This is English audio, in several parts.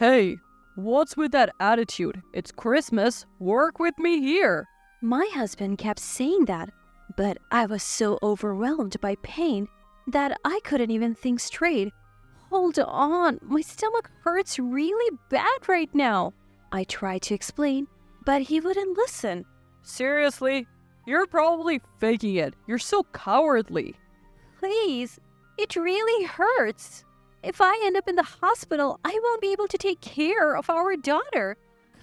Hey, what's with that attitude? It's Christmas. Work with me here. My husband kept saying that, but I was so overwhelmed by pain that I couldn't even think straight. Hold on, my stomach hurts really bad right now. I tried to explain, but he wouldn't listen. Seriously? You're probably faking it. You're so cowardly. Please, it really hurts. If I end up in the hospital, I won't be able to take care of our daughter.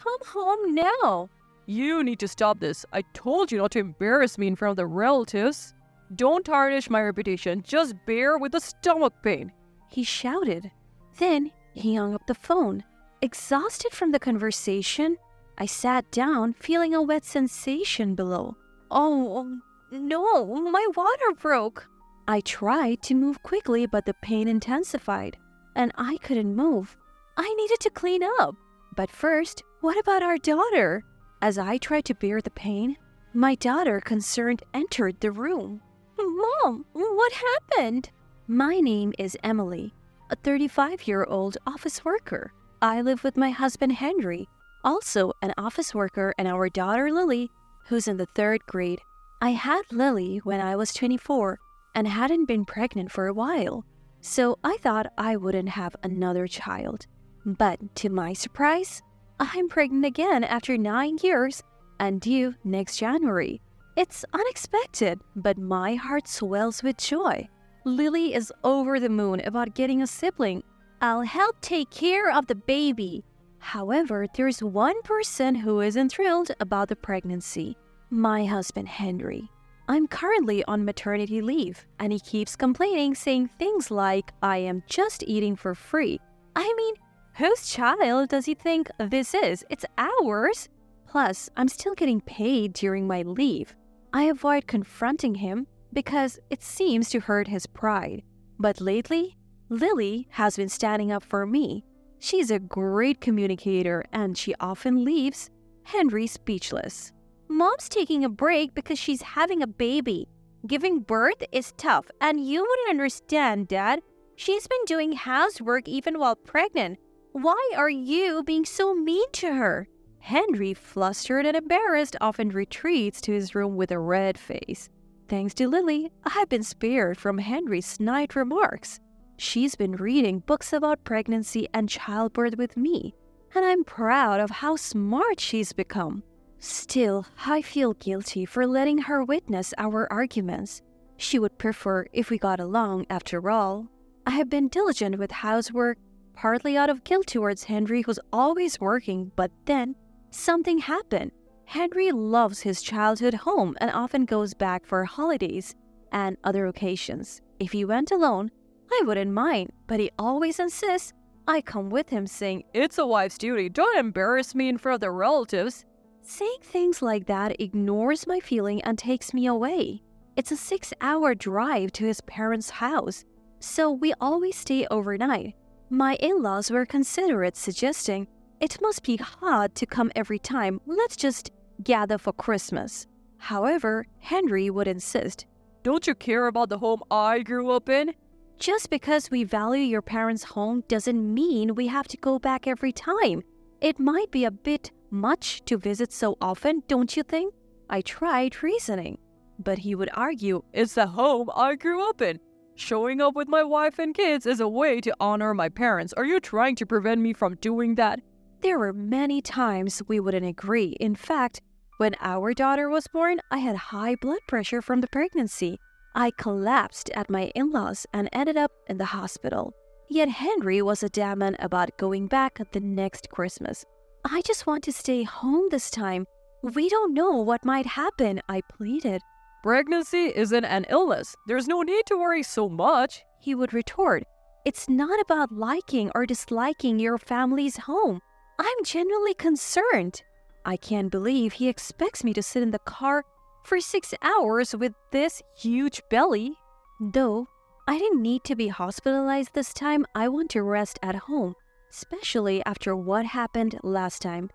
Come home now. You need to stop this. I told you not to embarrass me in front of the relatives. Don't tarnish my reputation. Just bear with the stomach pain. He shouted. Then he hung up the phone. Exhausted from the conversation, I sat down, feeling a wet sensation below. Oh, no, my water broke. I tried to move quickly, but the pain intensified, and I couldn't move. I needed to clean up. But first, what about our daughter? As I tried to bear the pain, my daughter, concerned, entered the room. Mom, what happened? My name is Emily, a 35-year-old office worker. I live with my husband Henry, also an office worker, and our daughter Lily, who's in the 3rd grade. I had Lily when I was 24 and hadn't been pregnant for a while, so I thought I wouldn't have another child. But to my surprise, I'm pregnant again after 9 years and due next January. It's unexpected, but my heart swells with joy. Lily is over the moon about getting a sibling. I'll help take care of the baby. However, there's one person who isn't thrilled about the pregnancy. My husband Henry. I'm currently on maternity leave, and he keeps complaining, saying things like, I am just eating for free. I mean, whose child does he think this is? It's ours. Plus, I'm still getting paid during my leave. I avoid confronting him because it seems to hurt his pride. But lately, Lily has been standing up for me. She's a great communicator, and she often leaves Henry speechless. Mom's taking a break because she's having a baby. Giving birth is tough, and you wouldn't understand, Dad. She's been doing housework even while pregnant. Why are you being so mean to her? Henry, flustered and embarrassed, often retreats to his room with a red face. Thanks to Lily, I've been spared from Henry's snide remarks. She's been reading books about pregnancy and childbirth with me, and I'm proud of how smart she's become. Still, I feel guilty for letting her witness our arguments. She would prefer if we got along after all. I have been diligent with housework, partly out of guilt towards Henry, who's always working, but then something happened. Henry loves his childhood home and often goes back for holidays and other occasions. If he went alone, I wouldn't mind, but he always insists I come with him, saying, It's a wife's duty. Don't embarrass me in front of the relatives. Saying things like that ignores my feeling and takes me away. It's a 6-hour drive to his parents' house, so we always stay overnight. My in-laws were considerate, suggesting, it must be hard to come every time. Let's just gather for Christmas. However, Henry would insist. Don't you care about the home I grew up in? Just because we value your parents' home doesn't mean we have to go back every time. It might be a bit much to visit so often, don't you think? I tried reasoning, but he would argue, It's the home I grew up in. Showing up with my wife and kids is a way to honor my parents. Are you trying to prevent me from doing that? There were many times we wouldn't agree. In fact, when our daughter was born, I had high blood pressure from the pregnancy. I collapsed at my in-laws and ended up in the hospital. Yet Henry was adamant about going back the next Christmas. I just want to stay home this time. We don't know what might happen, I pleaded. Pregnancy isn't an illness. There's no need to worry so much. He would retort, It's not about liking or disliking your family's home. I'm genuinely concerned. I can't believe he expects me to sit in the car for 6 hours with this huge belly. Though I didn't need to be hospitalized this time, I want to rest at home, especially after what happened last time.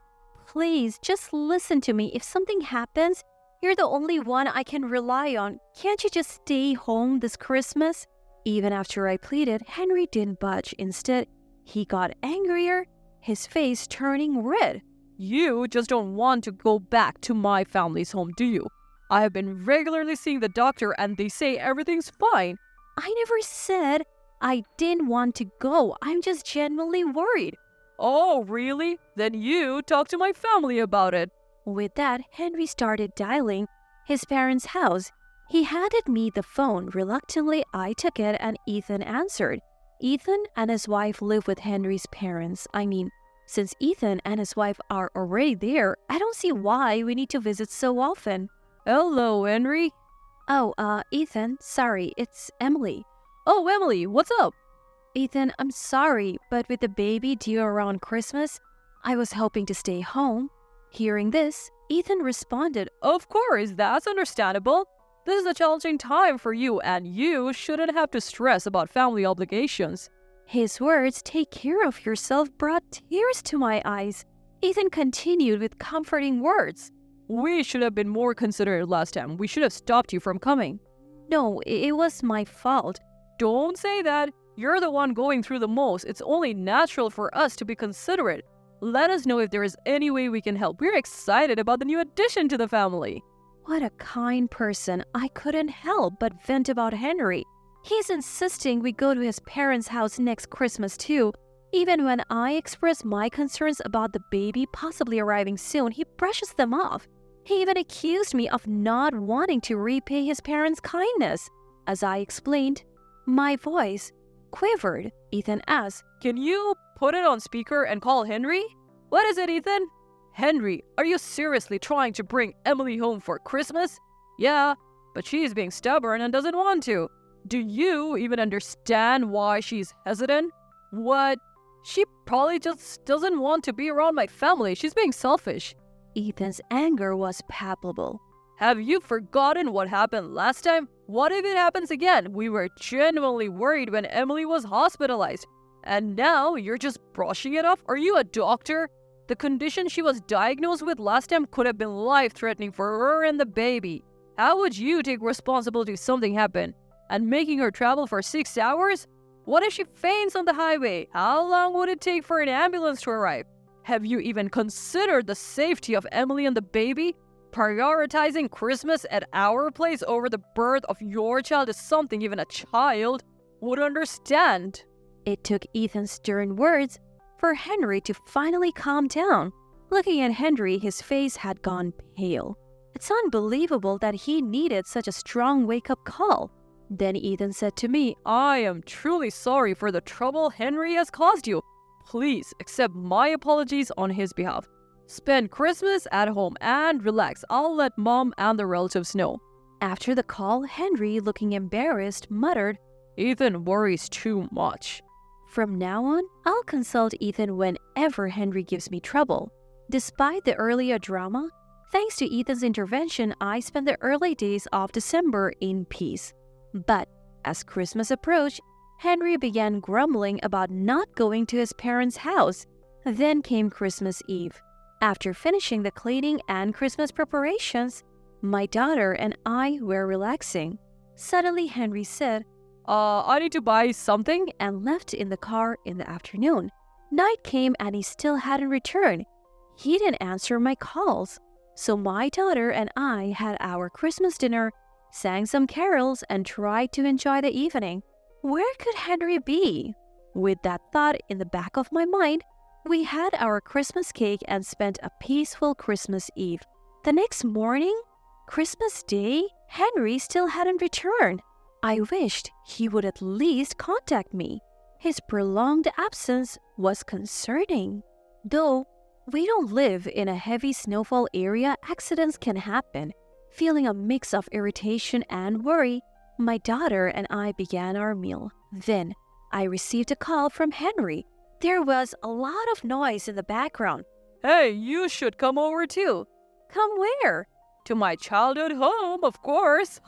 Please, just listen to me. If something happens, you're the only one I can rely on. Can't you just stay home this Christmas? Even after I pleaded, Henry didn't budge. Instead, he got angrier. his face turning red. You just don't want to go back to my family's home, do you? I have been regularly seeing the doctor and they say everything's fine. I never said I didn't want to go. I'm just genuinely worried. Oh, really? Then you talk to my family about it. With that, Henry started dialing his parents' house. He handed me the phone. Reluctantly, I took it and Ethan answered. Ethan and his wife live with Henry's parents. Since Ethan and his wife are already there, I don't see why we need to visit so often. Hello, Henry. Oh, Ethan, sorry, it's Emily. Oh, Emily, what's up? Ethan, I'm sorry, but with the baby due around Christmas, I was hoping to stay home. Hearing this, Ethan responded, Of course, that's understandable. This is a challenging time for you and you shouldn't have to stress about family obligations. His words, "Take care of yourself," brought tears to my eyes. Ethan continued with comforting words. We should have been more considerate last time. We should have stopped you from coming. No, it was my fault. Don't say that. You're the one going through the most. It's only natural for us to be considerate. Let us know if there is any way we can help. We're excited about the new addition to the family. What a kind person. I couldn't help but vent about Henry. He's insisting we go to his parents' house next Christmas too. Even when I express my concerns about the baby possibly arriving soon, he brushes them off. He even accused me of not wanting to repay his parents' kindness. As I explained, my voice quivered. Ethan asked, Can you put it on speaker and call Henry? What is it, Ethan? Henry, are you seriously trying to bring Emily home for Christmas? Yeah, but she's being stubborn and doesn't want to. Do you even understand why she's hesitant? What? She probably just doesn't want to be around my family. She's being selfish. Ethan's anger was palpable. Have you forgotten what happened last time? What if it happens again? We were genuinely worried when Emily was hospitalized. And now you're just brushing it off? Are you a doctor? The condition she was diagnosed with last time could have been life-threatening for her and the baby. How would you take responsibility if something happened? And making her travel for 6 hours? What if she faints on the highway? How long would it take for an ambulance to arrive? Have you even considered the safety of Emily and the baby? Prioritizing Christmas at our place over the birth of your child is something even a child would understand. It took Ethan's stern words for Henry to finally calm down. Looking at Henry, his face had gone pale. It's unbelievable that he needed such a strong wake-up call. Then Ethan said to me, I am truly sorry for the trouble Henry has caused you. Please accept my apologies on his behalf. Spend Christmas at home and relax. I'll let Mom and the relatives know. After the call, Henry, looking embarrassed, muttered, Ethan worries too much. From now on, I'll consult Ethan whenever Henry gives me trouble. Despite the earlier drama, thanks to Ethan's intervention, I spent the early days of December in peace. But as Christmas approached, Henry began grumbling about not going to his parents' house. Then came Christmas Eve. After finishing the cleaning and Christmas preparations, my daughter and I were relaxing. Suddenly, Henry said, I need to buy something, and left in the car in the afternoon. Night came and he still hadn't returned. He didn't answer my calls. So my daughter and I had our Christmas dinner, sang some carols, and tried to enjoy the evening. Where could Henry be? With that thought in the back of my mind, we had our Christmas cake and spent a peaceful Christmas Eve. The next morning, Christmas Day, Henry still hadn't returned. I wished he would at least contact me. His prolonged absence was concerning. Though we don't live in a heavy snowfall area, accidents can happen. Feeling a mix of irritation and worry, my daughter and I began our meal. Then, I received a call from Henry. There was a lot of noise in the background. Hey, you should come over too. Come where? To my childhood home, of course.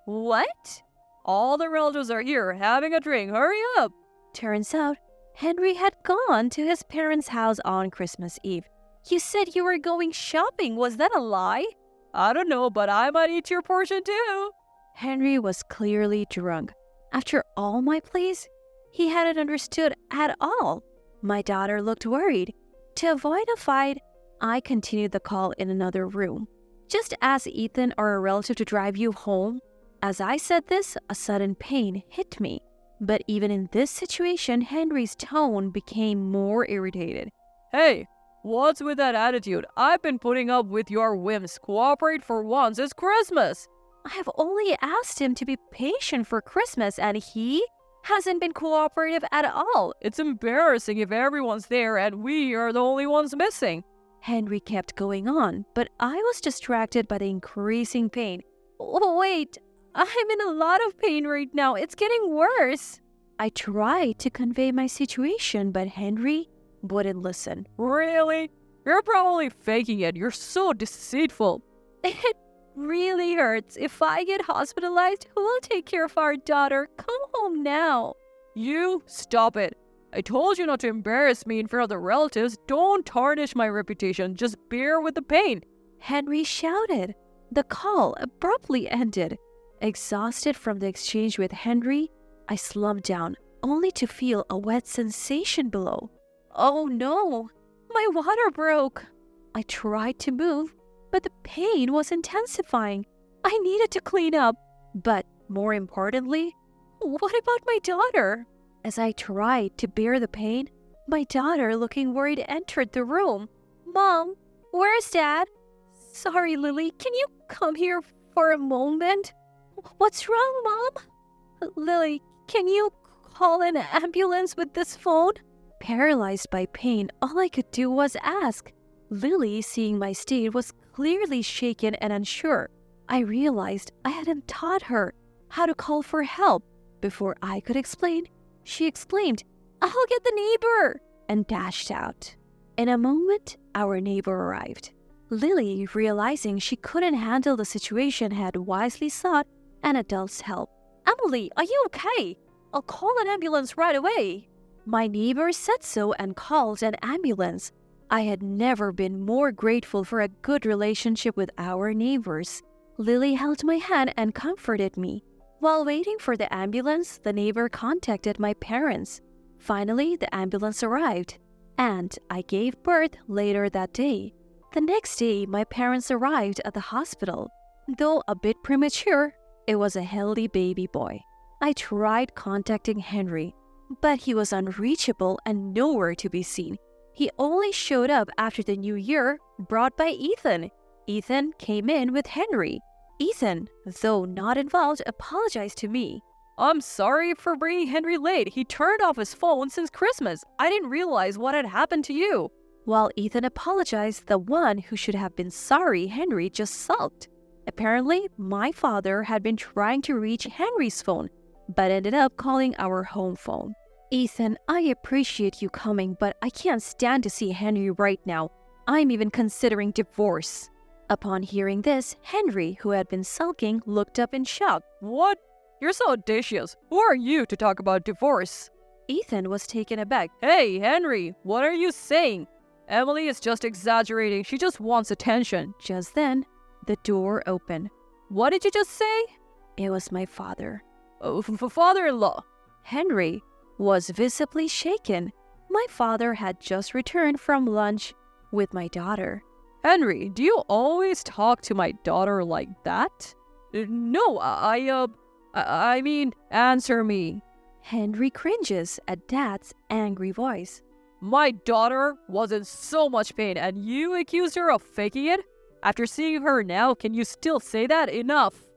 What? All the relatives are here having a drink. Hurry up. Turns out, Henry had gone to his parents' house on Christmas Eve. You said you were going shopping. Was that a lie? I don't know, but I might eat your portion too. Henry was clearly drunk. After all my pleas, he hadn't understood at all. My daughter looked worried. To avoid a fight, I continued the call in another room. Just ask Ethan or a relative to drive you home. As I said this, a sudden pain hit me. But even in this situation, Henry's tone became more irritated. Hey, what's with that attitude? I've been putting up with your whims. Cooperate for once. It's Christmas. I have only asked him to be patient for Christmas and he hasn't been cooperative at all. It's embarrassing if everyone's there and we are the only ones missing. Henry kept going on, but I was distracted by the increasing pain. Oh, wait, I'm in a lot of pain right now. It's getting worse. I tried to convey my situation, but Henry wouldn't listen. Really? You're probably faking it. You're so deceitful. It really hurts. If I get hospitalized, who will take care of our daughter? Come home now. You stop it. I told you not to embarrass me in front of the relatives. Don't tarnish my reputation. Just bear with the pain. Henry shouted. The call abruptly ended. Exhausted from the exchange with Henry, I slumped down, only to feel a wet sensation below. Oh no, my water broke. I tried to move, but the pain was intensifying. I needed to clean up. But more importantly, what about my daughter? As I tried to bear the pain, my daughter, looking worried, entered the room. Mom, where's Dad? Sorry, Lily, can you come here for a moment? What's wrong, Mom? Lily, can you call an ambulance with this phone? Paralyzed by pain, all I could do was ask. Lily, seeing my state, was clearly shaken and unsure. I realized I hadn't taught her how to call for help. Before I could explain, she exclaimed, "I'll get the neighbor," and dashed out. In a moment, our neighbor arrived. Lily, realizing she couldn't handle the situation, had wisely sought an adult's help. "Emily, are you okay? I'll call an ambulance right away." My neighbor said so and called an ambulance. I had never been more grateful for a good relationship with our neighbors. Lily held my hand and comforted me. While waiting for the ambulance, the neighbor contacted my parents. Finally, the ambulance arrived, and I gave birth later that day. The next day, my parents arrived at the hospital. Though a bit premature, it was a healthy baby boy. I tried contacting Henry, but he was unreachable and nowhere to be seen. He only showed up after the new year, brought by Ethan. Ethan came in with Henry. Ethan, though not involved, apologized to me. I'm sorry for bringing Henry late. He turned off his phone since Christmas. I didn't realize what had happened to you. While Ethan apologized, the one who should have been sorry, Henry, just sulked. Apparently, my father had been trying to reach Henry's phone, but ended up calling our home phone. "Ethan, I appreciate you coming, but I can't stand to see Henry right now. I'm even considering divorce." Upon hearing this, Henry, who had been sulking, looked up in shock. What? You're so audacious. Who are you to talk about divorce? Ethan was taken aback. Hey, Henry, what are you saying? Emily is just exaggerating. She just wants attention. Just then, the door opened. What did you just say? It was my father. Oh, father-in-law. Henry was visibly shaken. My father had just returned from lunch with my daughter. Henry, do you always talk to my daughter like that? No, I mean, answer me. Henry cringes at Dad's angry voice. My daughter was in so much pain and you accused her of faking it? After seeing her now, can you still say that? Enough.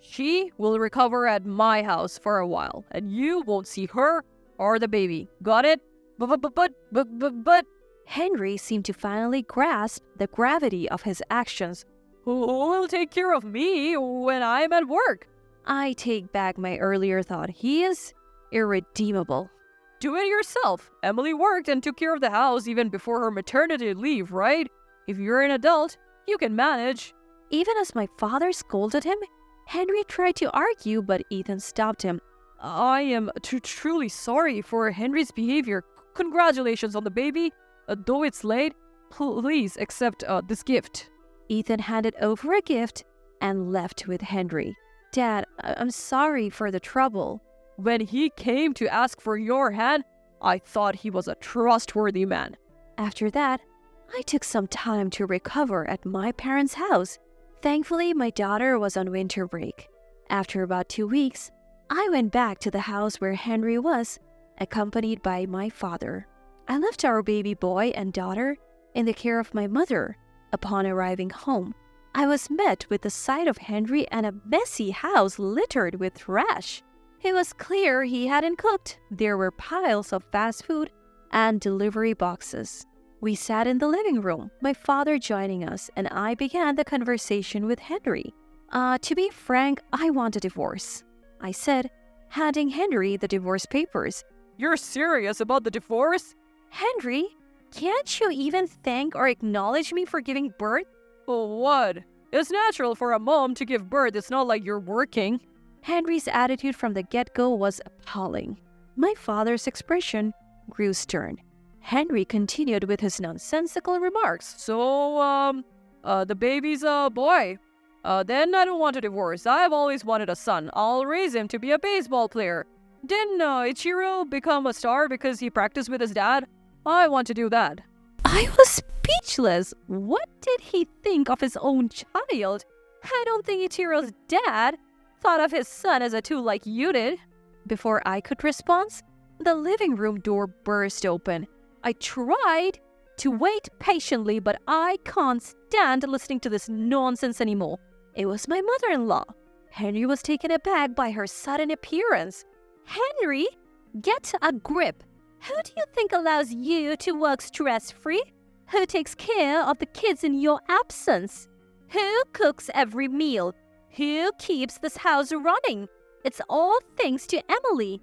She will recover at my house for a while and you won't see her or the baby. Got it? But... Henry seemed to finally grasp the gravity of his actions. Who will take care of me when I'm at work? I take back my earlier thought. He is irredeemable. Do it yourself. Emily worked and took care of the house even before her maternity leave, right? If you're an adult, you can manage. Even as my father scolded him, Henry tried to argue, but Ethan stopped him. I am truly sorry for Henry's behavior. Congratulations on the baby. Though it's late, please accept this gift. Ethan handed over a gift and left with Henry. Dad, I'm sorry for the trouble. When he came to ask for your hand, I thought he was a trustworthy man. After that, I took some time to recover at my parents' house. Thankfully, my daughter was on winter break. After about 2 weeks, I went back to the house where Henry was, accompanied by my father. I left our baby boy and daughter in the care of my mother. Upon arriving home, I was met with the sight of Henry and a messy house littered with trash. It was clear he hadn't cooked. There were piles of fast food and delivery boxes. We sat in the living room, my father joining us, and I began the conversation with Henry. To be frank, I want a divorce, I said, handing Henry the divorce papers. You're serious about the divorce? Henry, can't you even thank or acknowledge me for giving birth? Oh, what? It's natural for a mom to give birth. It's not like you're working. Henry's attitude from the get-go was appalling. My father's expression grew stern. Henry continued with his nonsensical remarks. So, the baby's a boy. Then I don't want a divorce. I've always wanted a son. I'll raise him to be a baseball player. Didn't Ichiro become a star because he practiced with his dad? I want to do that. I was speechless. What did he think of his own child? I don't think Ichiro's dad thought of his son as a tool like you did. Before I could respond, the living room door burst open. I tried to wait patiently, but I can't stand listening to this nonsense anymore. It was my mother-in-law. Henry was taken aback by her sudden appearance. Henry, get a grip. Who do you think allows you to work stress-free? Who takes care of the kids in your absence? Who cooks every meal? Who keeps this house running? It's all thanks to Emily.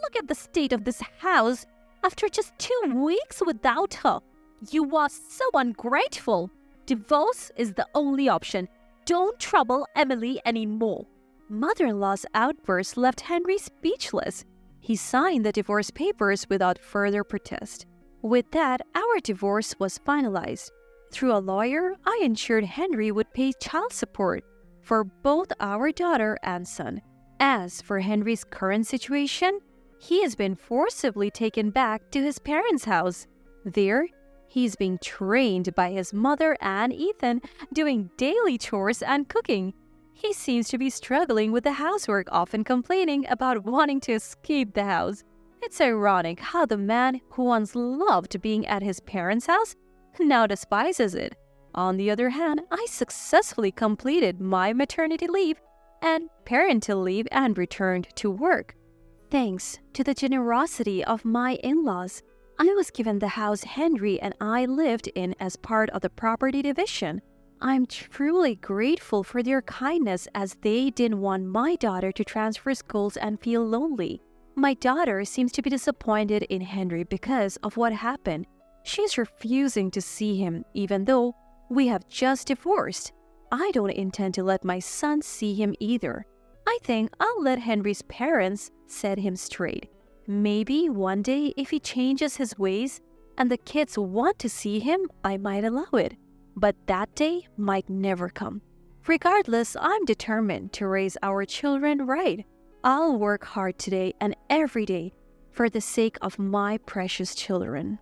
Look at the state of this house after just 2 weeks without her. You are so ungrateful. Divorce is the only option. Don't trouble Emily anymore. Mother-in-law's outburst left Henry speechless. He signed the divorce papers without further protest. With that, our divorce was finalized. Through a lawyer, I ensured Henry would pay child support for both our daughter and son. As for Henry's current situation, he has been forcibly taken back to his parents' house. There, he's being trained by his mother and Ethan, doing daily chores and cooking. He seems to be struggling with the housework, often complaining about wanting to escape the house. It's ironic how the man who once loved being at his parents' house now despises it. On the other hand, I successfully completed my maternity leave and parental leave and returned to work. Thanks to the generosity of my in-laws, I was given the house Henry and I lived in as part of the property division. I'm truly grateful for their kindness as they didn't want my daughter to transfer schools and feel lonely. My daughter seems to be disappointed in Henry because of what happened. She's refusing to see him even though we have just divorced. I don't intend to let my son see him either. I think I'll let Henry's parents set him straight. Maybe one day if he changes his ways and the kids want to see him, I might allow it. But that day might never come. Regardless, I'm determined to raise our children right. I'll work hard today and every day for the sake of my precious children.